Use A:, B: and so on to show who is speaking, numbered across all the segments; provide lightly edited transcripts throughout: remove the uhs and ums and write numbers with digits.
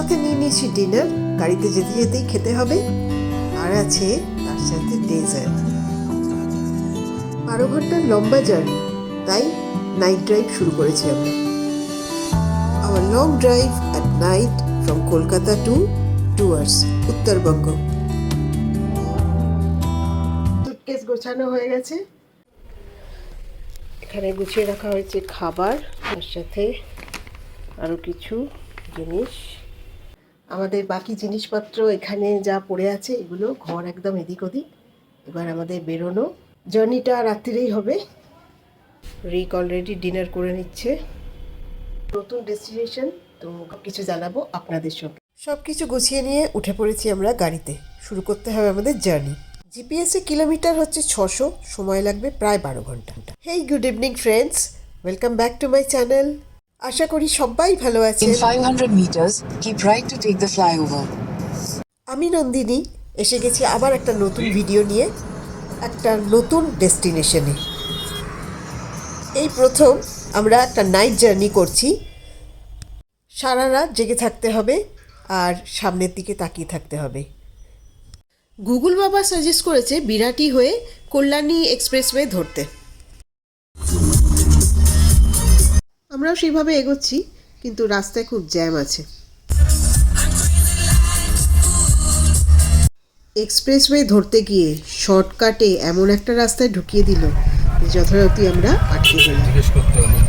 A: সাথে নিয়ে নিয়েছি ডিনার, গাড়িতে যেতে যেতেই খেতে হবে। আর আছে তার সাথে ডেজার্ট। 12 ঘন্টার লম্বা জার্নি, তাই নাইট ড্রাইভ শুরু করেছি আমরা। Our long drive at night from Kolkata to towards Uttarbanga. Suitcase গোছানো হয়ে গেছে, এখানে গুছিয়ে রাখা হয়েছে খাবার, তার সাথে আরও কিছু জিনিস। আমাদের বাকি জিনিসপত্র এখানে যা পড়ে আছে এগুলো ঘর একদম এদিক ওদিক। এবার আমাদের বেরোনো, জার্নিটা রাত্রিরেই হবে। রিক অলরেডি ডিনার করে নিচ্ছে। নতুন ডেস্টিনেশন, তো কিছু জানাবো আপনাদের সঙ্গে। সব কিছু গুছিয়ে নিয়ে উঠে পড়েছি আমরা গাড়িতে। শুরু করতে হবে আমাদের জার্নি। জিপিএসে কিলোমিটার হচ্ছে 600, সময় লাগবে প্রায় 12 ঘন্টা। Hey, good evening friends, welcome back to my channel. আশা করি সবাই ভালো আছেন।
B: In 500 meters, keep right to take the flyover.
A: আমি নন্দিনী এসে গেছি আবার একটা নতুন ভিডিও নিয়ে, একটা নতুন ডেস্টিনেশনে। এই প্রথম আমরা একটা নাইট জার্নি করছি। সারা রাত জেগে থাকতে হবে আর সামনের দিকে তাকিয়ে থাকতে হবে। গুগল বাবা সাজেস্ট করেছে বিরাটি হয়ে কল্যাণী এক্সপ্রেসওয়ে ধরতে। আমরাও সেইভাবে এগোচ্ছি, কিন্তু রাস্তায় খুব জ্যাম আছে। এক্সপ্রেসওয়ে ধরতে গিয়ে শর্টকাটে এমন একটা রাস্তায় ঢুকিয়ে দিল যে যথারীতি আমরা আটকে গেলাম।
C: জিজ্ঞেস করতে হবে,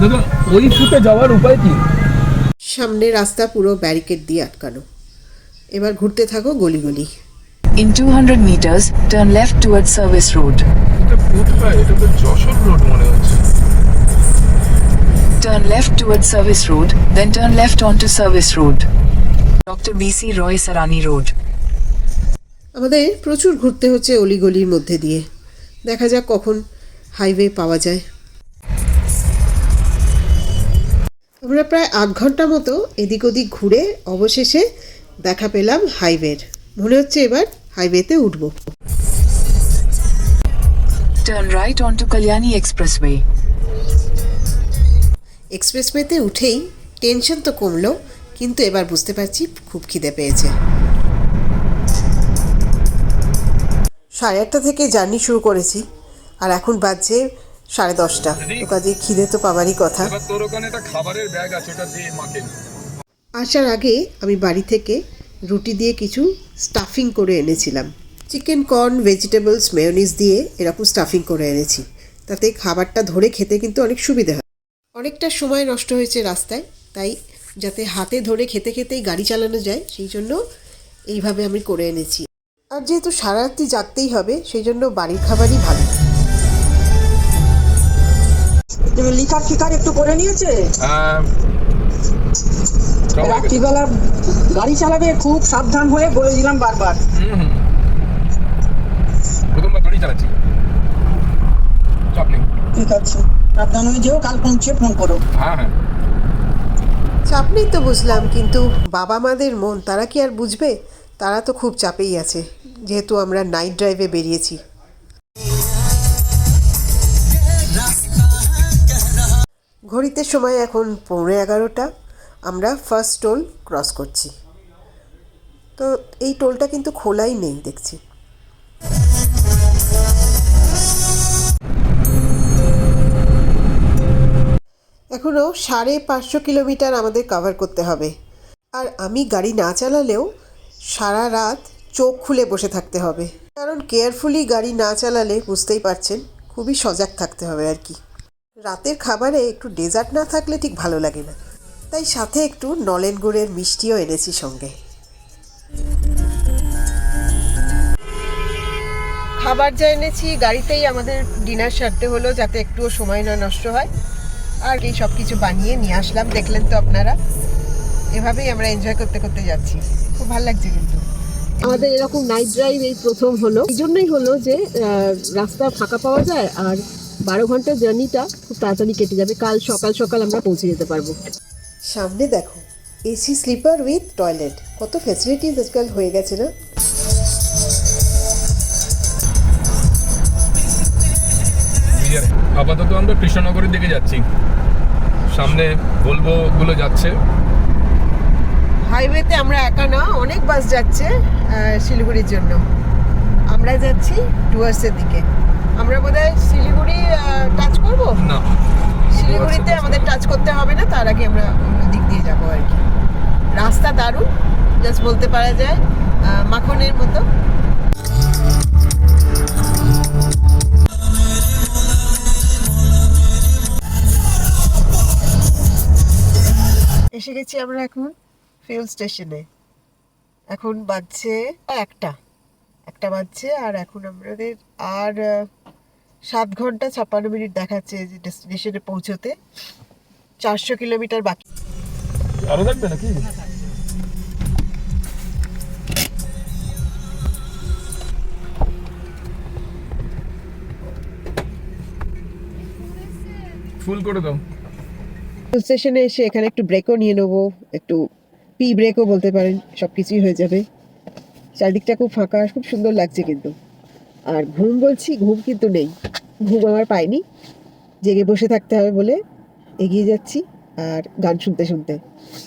C: দাদা ওই ফুটে যাওয়ার উপায় কি?
A: সামনে রাস্তা পুরো ব্যারিকেড দিয়ে আটকানো। এবার ঘুরতে থাকো গলি গলি।
B: In 200 meters, turn left towards Service Road.
C: এটা কোথায়? এটা তো যশোর রোড মনে হচ্ছে।
B: Turn left towards Service Road, then turn left onto Service Road. Dr. B.C. Roy Sarani Road.
A: আমাদের প্রচুর ঘুরতে হচ্ছে অলিগলির মধ্যে দিয়ে। দেখা যাক কখন হাইওয়ে পাওয়া যায়। আমরা প্রায় 8 ঘন্টা মতো এদিক ওদিক ঘুরে অবশেষে দেখা পেলাম হাইওয়ের। মনে হচ্ছে এবার হাইওয়েতে উঠব।
B: Turn right onto Kalyani Expressway.
A: এক্সপ্রেসওয়েতে উঠেই টেনশন তো কমলো, কিন্তু এবার বুঝতে পারছি খুব খিদে পেয়েছে। 8:30 থেকে জার্নি শুরু করেছি, আর এখন বাজছে 10:30। তো কাজে খিদে তো পাওয়ারই কথা।
C: এবার তোর ওখানে একটা খাবারের ব্যাগ আছে, ওটা দিয়ে মাকে।
A: আসার আগে আমি বাড়ি থেকে রুটি দিয়ে কিছু স্টাফিং করে এনেছিলাম। চিকেন, কর্ন, ভেজিটেবলস, মেয়োনিজ দিয়ে এরকম স্টাফিং করে এনেছি। তাতে খাবারটা ধরে খেতে কিন্তু অনেক সুবিধা হয়। অনেকটা সময় নষ্ট হয়েছে রাস্তায়, তাই যাতে হাতে ধরে খেতে খেতেই গাড়ি চালানো যায় সেই জন্য এইভাবে আমি করে এনেছি। আর যেহেতু সারা রাত্রি জাগতেই হবে, সেই জন্য বাড়ির খাবারই ভালো।
D: লিকার ফিকার একটু করে নিয়েছে।
C: সব হয়ে গেছে।
D: রাত্রিবেলা গাড়ি চালাবে খুব সাবধান হয়ে, বলে দিলাম বারবার।
C: প্রথমবার গাড়ি চালাচ্ছি, চাপ নেই।
D: ঠিক আছে, সাবধান হয়ে যেও, কাল পৌঁছে ফোন করো।
C: হ্যাঁ হ্যাঁ,
A: চাপ নেই তো বুঝলাম, কিন্তু বাবা মাদের মন তারা কি আর বুঝবে? তারা তো খুব চাপেই আছে, যেহেতু আমরা নাইট ড্রাইভে বেরিয়েছি। ঘড়িতে সময় এখন 11:15। আমরা ফার্স্ট টোল ক্রস করছি। তো এই টোলটা কিন্তু খোলাই নেই দেখছি। এখনও 550 কিলোমিটার আমাদের কভার করতে হবে। আর আমি গাড়ি না চালালেও সারা রাত চোখ খুলে বসে থাকতে হবে, কারণ কেয়ারফুলি গাড়ি না চালালে বুঝতেই পারছেন খুবই সজাগ থাকতে হবে আর কি। রাতের খাবারে একটু ডেজার্ট না থাকলে ঠিক ভালো লাগে না, তাই সাথে একটু নলেন গুড়ের মিষ্টিও এনেছি সঙ্গে। খাবার যা এনেছি গাড়িতেই আমাদের ডিনার সারতে হলো, যাতে একটুও সময় না নষ্ট হয়। আর এই সব কিছু বানিয়ে নিয়ে আসলাম, দেখলেন তো আপনারা। এভাবেই আমরা এনজয় করতে করতে যাচ্ছি, খুব ভালো লাগছে। কিন্তু আমাদের এরকম নাইট ড্রাইভ এই প্রথম হলো। এই জন্যই হলো যে রাস্তা ফাঁকা পাওয়া যায়, আর 12 ঘন্টার জার্নিটা খুব তাড়াতাড়ি কেটে যাবে। কাল সকাল সকাল আমরা পৌঁছে যেতে পারবো। সামনে দেখো, এসি স্লিপার উইথ টয়লেট, কত ফ্যাসিলিটিস আজকাল হয়ে গেছে না?
C: আপাতত আমরা কৃষ্ণনগরের দিকে যাচ্ছি। সামনে ভলভো গুলো যাচ্ছে,
A: হাইওয়েতে আমরা একা না, অনেক বাস যাচ্ছে শিলিগুড়ির জন্য। আমরা যাচ্ছি ডুয়ার্সের দিকে। আমরা বোধহয় শিলিগুড়ি টাচ করবো
C: না,
A: শিলিগুড়িতে আমাদের টাচ করতে হবে না, তার আগে আমরা অন্য দিক দিয়ে যাবো আর কি। রাস্তা দারুণ, জাস্ট বলতে পারা যায় মাখনের মতো। এসে গেছি আমরা এখন ফিউল স্টেশনে। এখন বাজছে একটা বাজছে, আর এখন আমাদের আর 7 ঘন্টা 56 মিনিট দেখাচ্ছে যে ডেস্টিনেশনে পৌঁছতে। 400 কিলোমিটার বাকি।
C: আরো থাকবে নাকি? ফুল করে দাও।
A: ফিউল স্টেশনে এসে এখানে একটু ব্রেকও নিয়ে নেবো, একটু পি ব্রেকও বলতে পারেন, সব কিছুই হয়ে যাবে। চারদিকটা খুব ফাঁকা, খুব সুন্দর লাগছে কিন্তু। আর ঘুম কিন্তু নেই, ঘুম আমার পাইনি, জেগে বসে থাকতে হবে বলে এগিয়ে যাচ্ছি আর গান শুনতে শুনতে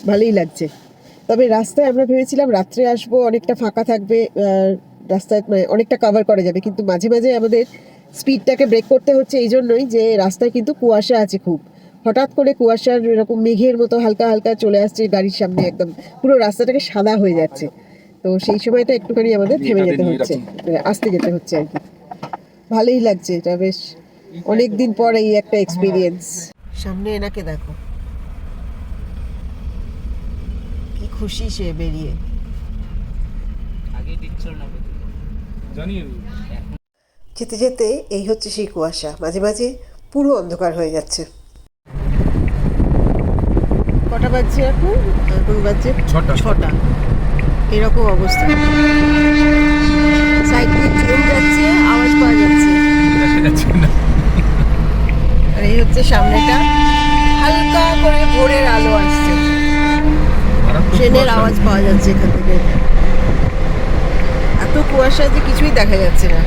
A: ভালোই লাগছে। তবে রাস্তায় আমরা ভেবেছিলাম রাত্রে আসবো, অনেকটা ফাঁকা থাকবে, রাস্তায় অনেকটা কভার করা যাবে, কিন্তু মাঝে মাঝে আমাদের স্পিডটাকে ব্রেক করতে হচ্ছে এই জন্যই যে রাস্তায় কিন্তু কুয়াশা আছে খুব। হঠাৎ করে কুয়াশার এরকম মেঘের মতো হালকা হালকা চলে আসছে গাড়ির সামনে, একদম পুরো রাস্তাটাকে সাদা হয়ে যাচ্ছে। তো সেই সময়টা একটুখানি আমাদের থেমে যেতে হচ্ছে, আসতে যেতে হচ্ছে আর কি। ভালোই লাগছে এটা, বেশ অনেক দিন পর এই একটা এক্সপিরিয়েন্স। সামনে এনাকে দেখো, কি খুশি সে বেরিয়ে। যেতে যেতে এই হচ্ছে সেই কুয়াশা, মাঝে মাঝে পুরো অন্ধকার হয়ে যাচ্ছে। কটা বাজছে এখন? এখন বাজছে 6টা। এরকম অবস্থা, সাইড দিয়ে ট্রেন যাচ্ছে, আওয়াজ পাওয়া যাচ্ছে। আর এই হচ্ছে সামনেটা, হালকা করে ভোরের আলো আসছে, ট্রেনের আওয়াজ পাওয়া যাচ্ছে এখান থেকে। এত কুয়াশা যে কিছুই দেখা যাচ্ছে না,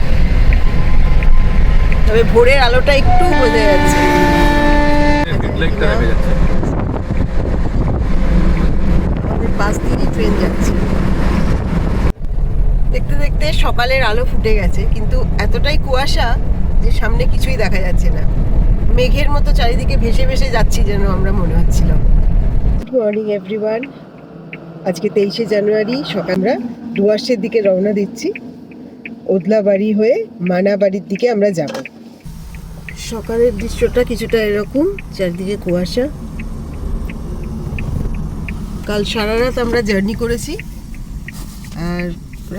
A: তবে ভোরের আলোটা একটু বোঝা যাচ্ছে। আমাদের পাশ দিয়েই ট্রেন যাচ্ছে। দেখতে দেখতে সকালের আলো ফুটে গেছে, কিন্তু এতটাই কুয়াশা যে সামনে কিছুই দেখা যাচ্ছে না। মেঘের মতো চারিদিকে ভেসে ভেসে যাচ্ছি যেন আমরা মনে হচ্ছিল। Good morning everyone. আজকে 23শে জানুয়ারি সকাল আমরা ডুয়ার্সের দিকে রওনা দিচ্ছি। ওদলাবাড়ি হয়ে মানাবাড়ির দিকে আমরা যাব। সকালের দৃশ্যটা কিছুটা এরকম, চারিদিকে কুয়াশা। কাল সারা রাত আমরা জার্নি করেছি, আর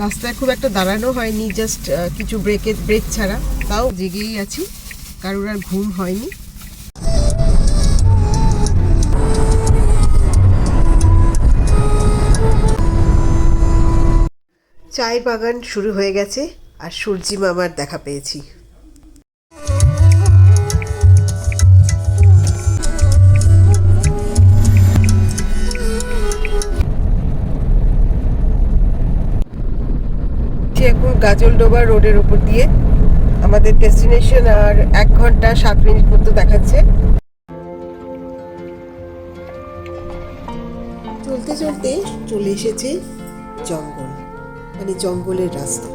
A: রাস্তায় খুব একটা দাঁড়ানো হয়নি, জাস্ট কিছু ব্রেক ছাড়া। তাও জেগেই আছি, কারোর আর ঘুম হয়নি। চায়ের বাগান শুরু হয়ে গেছে, আর সূর্যি মামার দেখা পেয়েছি। এখন গাজলডোবা রোডের উপর দিয়ে আমাদের ডেস্টিনেশন, আর 1 ঘন্টা 7 মিনিট মতো দেখাচ্ছে। চলতে চলতে চলে এসেছে জঙ্গল, মানে জঙ্গলের রাস্তা,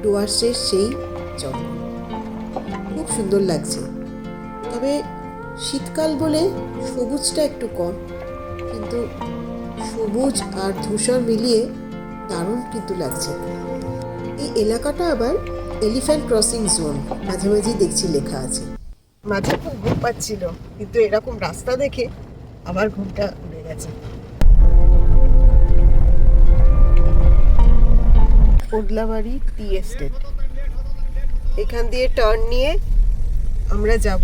A: ডুয়ার্সের সেই জঙ্গল। খুব সুন্দর লাগছে, তবে শীতকাল বলে সবুজটা একটু কম, কিন্তু সবুজ আর ধূসর মিলিয়ে দারুণ কিন্তু লাগছে। এই এলাকাটা আবার এলিফ্যান্ট ক্রসিং জোন, মাঝে মাঝেই দেখছি লেখা আছে। মাঝে খুব ঘুম পাচ্ছিল, কিন্তু এরকম রাস্তা দেখে আবার ঘুমটা উড়ে গেছে। ওদলাবাড়ি টি এস্টেট, এখান দিয়ে টার্ন নিয়ে আমরা যাব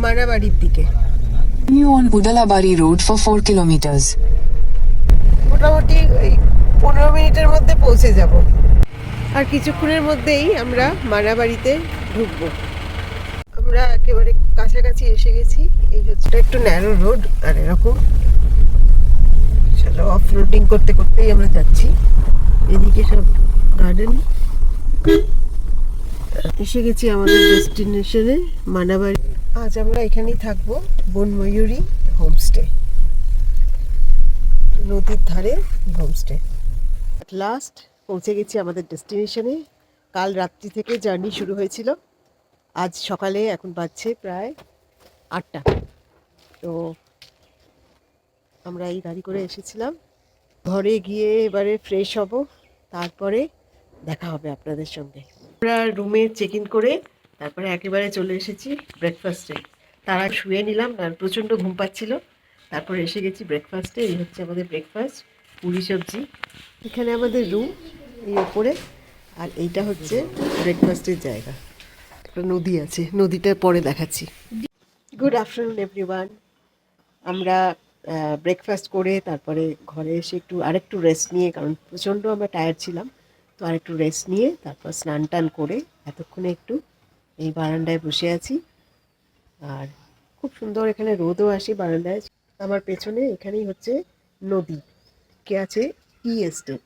A: মানাবাড়ির দিকে।
B: Continue on Udalabari Road for 4 kilometers.
A: মোটামুটি 15 মিনিটের মধ্যে পৌঁছে যাব, আর কিছুক্ষণের মধ্যেই আমরা মানাবাড়িতে ঢুকবো। আমরা একেবারে কাছাকাছি এসে গেছি। এই হচ্ছে একটু ন্যারো রোড, আর এরকম অফ রোডিং করতে করতেই আমরা যাচ্ছি। এদিকে সব গার্ডেন। এসে গেছি আমাদের ডেস্টিনেশনে মানাবাড়ি। আজ আমরা এখানেই থাকবো, বনময়ূরী হোমস্টে। নদী নদীর ধারে হোমস্টে। অ্যাট লাস্ট পৌঁছে গেছি আমাদের ডেস্টিনেশনে। কাল রাত্রি থেকে জার্নি শুরু হয়েছিল, আজ সকালে এখন বাজছে প্রায় 8টা। তো আমরা এই গাড়ি করে এসেছিলাম। ঘরে গিয়ে এবারে ফ্রেশ হব, তারপরে দেখা হবে আপনাদের সঙ্গে। আমরা রুমে চেক ইন করে তারপরে একেবারে চলে এসেছি ব্রেকফাস্টে। তারা শুয়ে নিলাম, আর প্রচণ্ড ঘুম পাচ্ছিল। তারপরে এসে গেছি ব্রেকফাস্টে। এই হচ্ছে আমাদের ব্রেকফাস্ট, পুরি সবজি। এখানে আমাদের রুম এই ওপরে, আর এইটা হচ্ছে ব্রেকফাস্টের জায়গা। একটা নদী আছে, নদীটা পরে দেখাচ্ছি। Good afternoon everyone. আমরা ব্রেকফাস্ট করে তারপরে ঘরে এসে আরেকটু রেস্ট নিয়ে, কারণ প্রচণ্ড আমরা টায়ার্ড ছিলাম, তো আরেকটু রেস্ট নিয়ে তারপর স্নান টান করে এতক্ষণে একটু এই বারান্দায় বসে আছি। আর খুব সুন্দর এখানে রোদও আসে বারান্দায়। আমার পেছনে এখানেই হচ্ছে নদী, কে আছে টি এস্টেট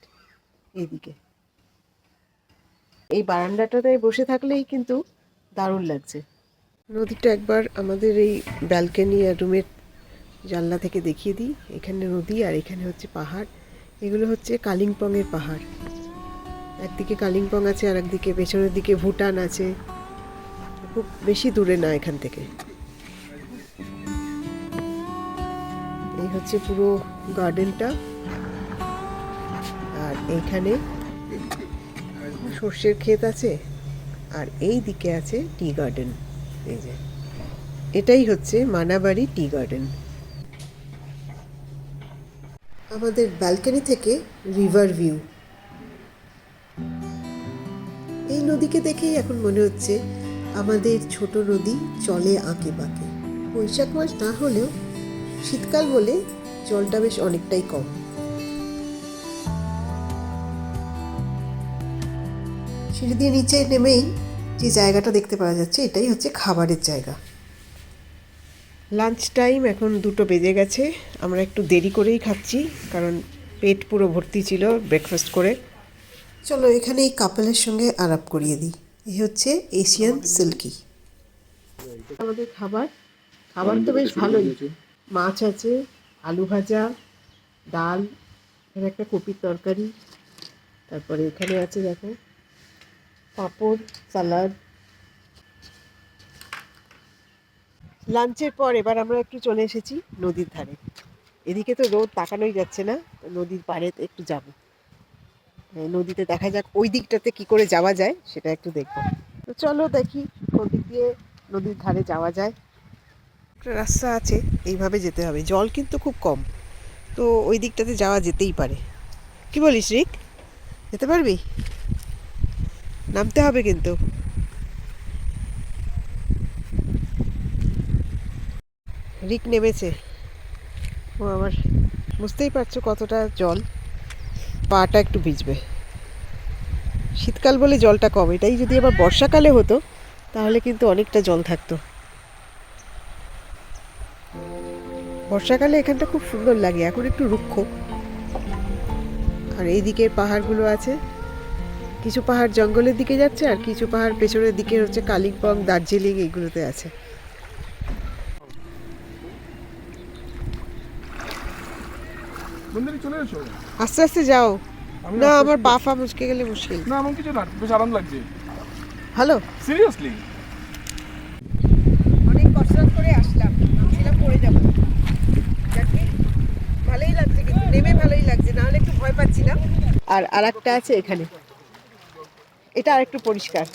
A: এইদিকে। এই বারান্দাটাতে বসে থাকলেই কিন্তু দারুণ লাগছে। নদীটা একবার আমাদের এই ব্যালকনি আর রুমের জানলা থেকে দেখিয়ে দিই। এখানে নদী আর এখানে হচ্ছে পাহাড়। এগুলো হচ্ছে কালিম্পংয়ের পাহাড়। একদিকে কালিম্পং আছে আর একদিকে পেছনের দিকে ভুটান আছে। খুব বেশি দূরে না এখান থেকে। এই হচ্ছে পুরো গার্ডেনটা, আর এইখানে সর্ষের ক্ষেত আছে, আর এই দিকে আছে টি গার্ডেন। এই যে এটাই হচ্ছে মানাবাড়ি টি গার্ডেন। আমাদের ব্যালকনি থেকে রিভার ভিউ। এই নদীকে দেখেই এখন মনে হচ্ছে আমাদের ছোট নদী চলে আঁকে বাঁকে। বৈশাখ মাস না হলেও শীতকাল বলে জলটা বেশ অনেকটাই কম। সিঁড়ি দিয়ে নিচে নেমেই যে জায়গাটা দেখতে পাওয়া যাচ্ছে, এটাই হচ্ছে খাবারের জায়গা। লাঞ্চ টাইম, এখন 2টো বেজে গেছে। আমরা একটু দেরি করেই খাচ্ছি, কারণ পেট পুরো ভর্তি ছিল ব্রেকফাস্ট করে। চলো এখানে এই কাপলের সঙ্গে আলাপ করিয়ে দিই। এই হচ্ছে এশিয়ান সিল্কি। আমাদের খাবার তো বেশ ভালোই। মাছ আছে, আলু ভাজা, ডাল, এখানে একটা কপির তরকারি, তারপরে এখানে আছে দেখো পাঁপড়, সালাদ। লাঞ্চের পর এবার আমরা একটু চলে এসেছি নদীর ধারে। এদিকে তো রোদ তাকানোই যাচ্ছে না, নদীর পাড়ে একটু যাব। নদীতে দেখা যাক ওই দিকটাতে কি করে যাওয়া যায়, সেটা একটু দেখবো। তো চলো দেখি কোন দিক দিয়ে নদীর ধারে যাওয়া যায়। একটা রাস্তা আছে, এইভাবে যেতে হবে। জল কিন্তু খুব কম, তো ওই দিকটাতে যাওয়া যেতেই পারে। কি বলিস রিক, যেতে পারবি? নামতে হবে কিন্তু। রিক নেমেছে, ও আবার বুঝতেই পারছো কতটা জল, পাটা একটু ভিজবে। শীতকাল বলে জলটা কম, এটাই যদি আবার বর্ষাকালে হতো তাহলে কিন্তু অনেকটা জল থাকতো। বর্ষাকালে এখানটা খুব সুন্দর লাগে, এখন একটু রুক্ষ। আর এই দিকের পাহাড়গুলো আছে, কিছু পাহাড় জঙ্গলের দিকে যাচ্ছে, আর কিছু পাহাড় পেছনের দিকে হচ্ছে কালিম্পং, দার্জিলিং এইগুলোতে আছে। আস্তে আস্তে যাও, না আমার পা ফা মুচকে গেলে মুশকিল।
C: না এমন কিছু না, বেশ আরাম লাগছে।
A: ভালো,
C: সিরিয়াসলি
A: অনেক কসরত করে আসলাম, ছিলাম পড়ে যাবো। ভালোই লাগছে, কিন্তু নেমে ভালোই লাগছে, নাহলে একটু ভয় পাচ্ছিলাম। আর আরেকটা আছে এখানে, এটা আর একটু পরিষ্কার,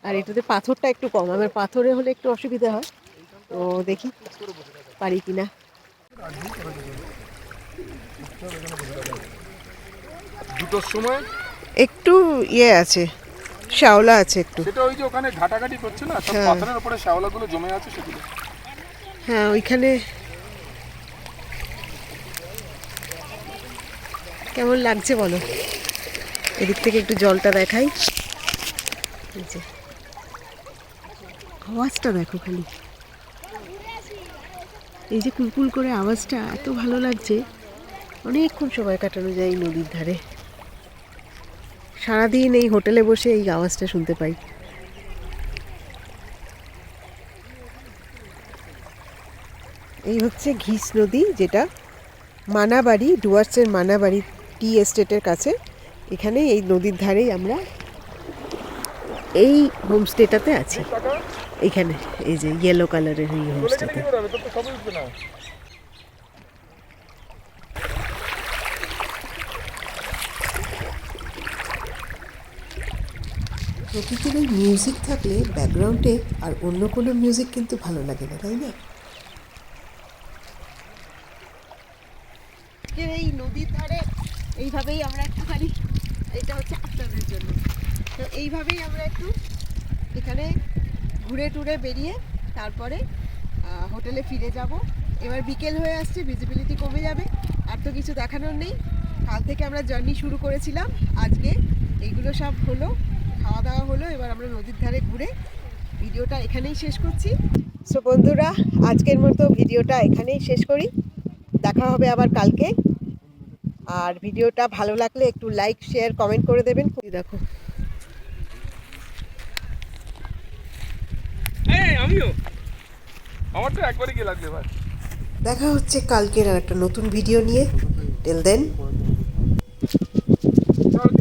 A: আর এটাতে পাথরটা একটু কম। আমার পাথরে হলে একটু অসুবিধা হয়, তো দেখি পারি কিনা।
C: দুটোর সময়
A: একটু ইয়ে আছে, শ্যাওলা আছে একটু।
C: সেটা ওই যে ওখানে ঘাটাঘাটি করছে না, সব পাথরের উপরে শ্যাওলাগুলো জমে আছে সেগুলো।
A: হ্যাঁ ওইখানে কেমন লাগছে বলো। এদিক থেকে একটু জলটা দেখাই। আওয়াজটা দেখো খালি, এই যে কুলকুল করে আওয়াজটা এত ভালো লাগছে। অনেকক্ষণ সময় কাটানো যায় এই নদীর ধারে। সারাদিন এই হোটেলে বসে এই আওয়াজটা শুনতে পাই। এই হচ্ছে ঘিস নদী, যেটা মানাবাড়ি, ডুয়ার্সের মানাবাড়ি টি এস্টেটের কাছে। এখানে এই নদীর ধারেই আমরা এই হোমস্টেটাতে আছি। এইখানে এই যে ইয়েলো কালারের এই হোমস্টেতে। প্রকৃতির ওই মিউজিক থাকলে ব্যাকগ্রাউন্ডে আর অন্য কোনো মিউজিক কিন্তু ভালো লাগে না, তাই না? এই নদীর ধারে এইভাবেই আমরা একটুখানি, এটা হচ্ছে আপনাদের জন্য, তো এইভাবেই আমরা একটু এখানে ঘুরে টুরে বেরিয়ে তারপরে হোটেলে ফিরে যাব। এবার বিকেল হয়ে আসছে, ভিজিবিলিটি কমে যাবে, আর তো কিছু দেখানোর নেই। কাল থেকে আমরা জার্নি শুরু করেছিলাম, আজকে এইগুলো সব হলো, খাওয়া দাওয়া হলো, এবার আমরা নদীর ধারে ঘুরে ভিডিওটা এখানেই শেষ করছি। সো বন্ধুরা, আজকের মতো ভিডিওটা এখানেই শেষ করি, দেখা হবে আবার কালকে। আর ভিডিওটা ভালো লাগলে একটু লাইক, শেয়ার, কমেন্ট করে দেবেন। দেখো
C: আমিও আমার তো একবারই গিয়ে লাগবে ভাই।
A: দেখা হচ্ছে কালকের আর একটা নতুন ভিডিও নিয়ে। টিল দেন,
C: চল